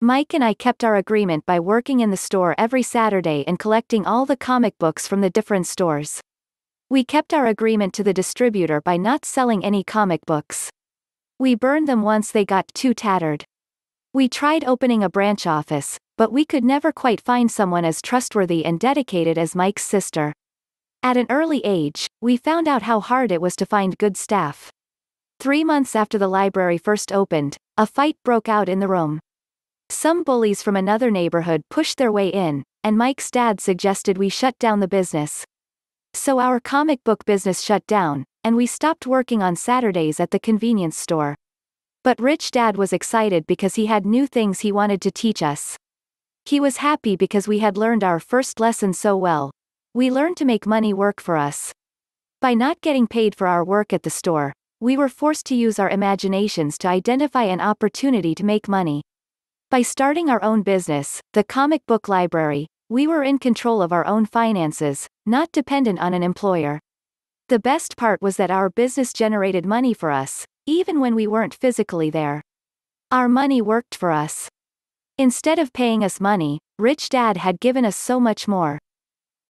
Mike and I kept our agreement by working in the store every Saturday and collecting all the comic books from the different stores. We kept our agreement to the distributor by not selling any comic books. We burned them once they got too tattered. We tried opening a branch office, but we could never quite find someone as trustworthy and dedicated as Mike's sister. At an early age, we found out how hard it was to find good staff. 3 months after the library first opened, a fight broke out in the room. Some bullies from another neighborhood pushed their way in, and Mike's dad suggested we shut down the business. So our comic book business shut down, and we stopped working on Saturdays at the convenience store. But Rich Dad was excited because he had new things he wanted to teach us. He was happy because we had learned our first lesson so well. We learned to make money work for us. By not getting paid for our work at the store, we were forced to use our imaginations to identify an opportunity to make money. By starting our own business, the comic book library, we were in control of our own finances, not dependent on an employer. The best part was that our business generated money for us, even when we weren't physically there. Our money worked for us. Instead of paying us money, Rich Dad had given us so much more.